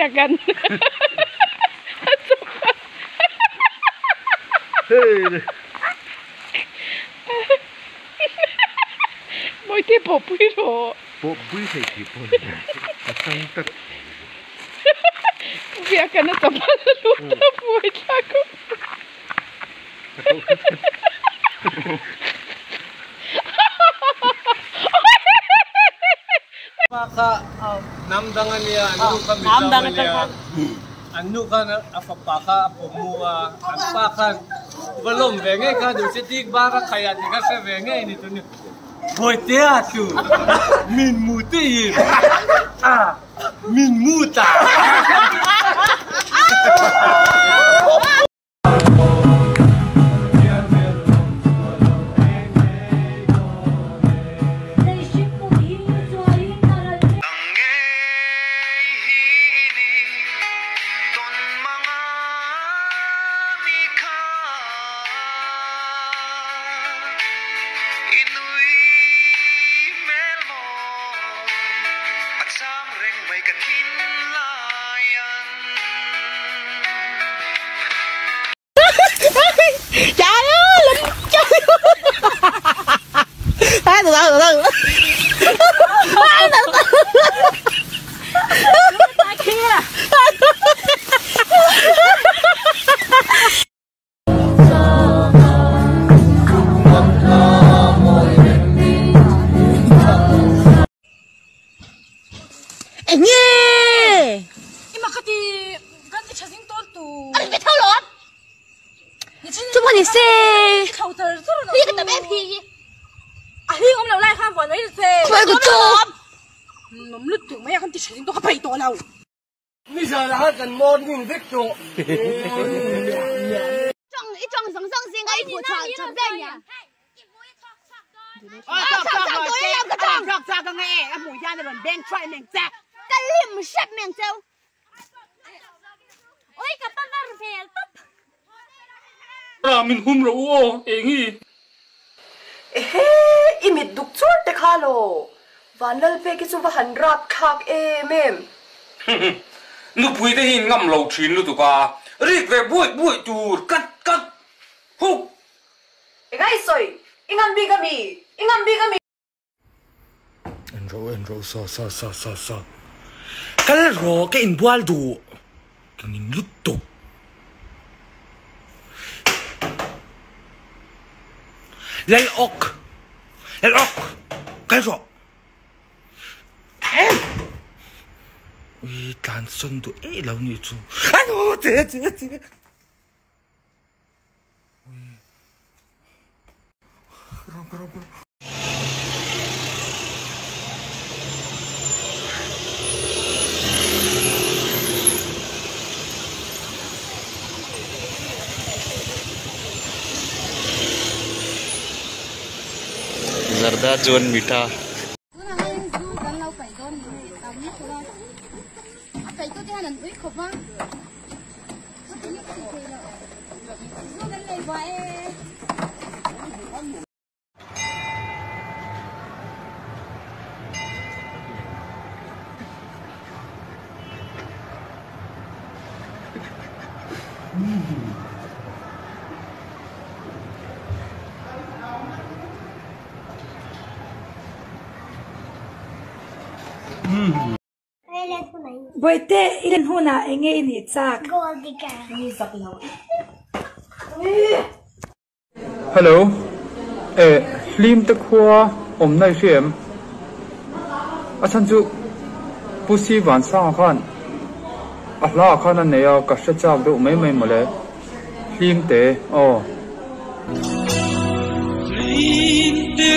việc gần. Mỗi thứ bộ bụi rồi. Bộ bụi thì chỉ bụi. Tăng tất. Việc gần nó tập luôn nó bụi ra cũng. Maka namdangan niya anu kami niya anu kan apapaka apumua apakan belum benge ka do sitik bara kaya tiga se benge ini tu ni boy teatu min muti min muta Trời ơi, lụm chơi. Từ từ. Ta kia. Nghe. Nhưng mà cái thì chả dính tốt tù. Anh biết thâu lột. Chúng mình xe. Thâu tờ rất là. Đi cái tờ bé phi. À đi ông nào lại khám phá mấy xe. Phải của chôm. Nó lứt tưởng mấy con thì chả dính tốt cái bầy to nào. Mizo là cần môn nhưng biết chỗ. Trong sống xin cái của chọn danh nhà. Chọc cái nghe, em mùi da này còn đen trai mình chạc. Cái liềm sạch miệng châu. Ôi cái bắp bắp phèn bắp. Mình hum rồi ô, engi. Imit duk chur te khalo. Vanal pe ki chu va han rap khak em. Nu pui te hin ngam lo thin lu tu ka. Rik ve bui tur kat. Hu. Gai soi, ingam bi kami. En ro sa. Kal ro ke in bual du. Kingin luto. Lel ok. Cái rõ. Ui, tan xuân tụi ấy lâu như chú. Alo, thế. Ui. Zarda John Mita. Boite ilan huna engay ni chak. Hello. Hlim te khua om nai fiam. Achan chu pusi van sa khan. Ahla khan an neya ka sha chak do mai mole. Hlim te o. Hlim te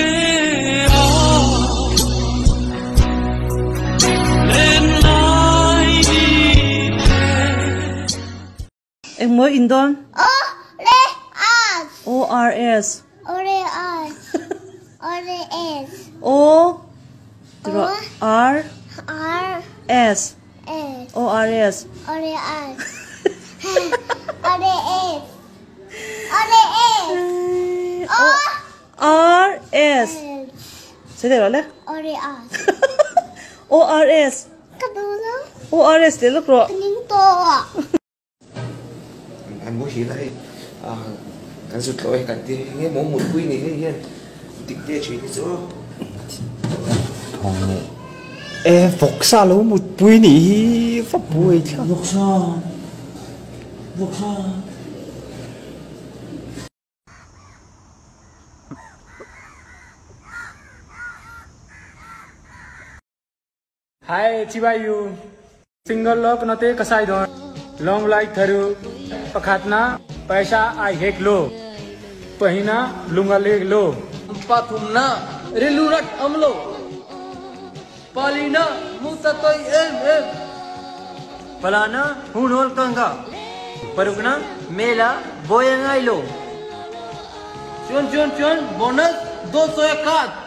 Em mới Indon. O-R-S. O-R-S. O-R-S. O-R-S. Sẽ được rồi đấy. O-R-S. ORS 的咯。您多啊。 anh bố chỉ đây anh rụt lỗi cảnh thì nghe mổ một quy này nghe hiền tịch địa chỉ đi chỗ ê phục xa lỗ một buổi nỉ pháp buổi chứ phục xa Hai Cibayu single lock nate kasai don long like tharu pakhatna paisa ai hek lo pahina lungaleg lo Pathumna rilurat amlo. Palina mutatoi em. palana hunol kanga parugna mela boyangai lo Chun bonus 201.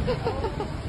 Ha ha ha.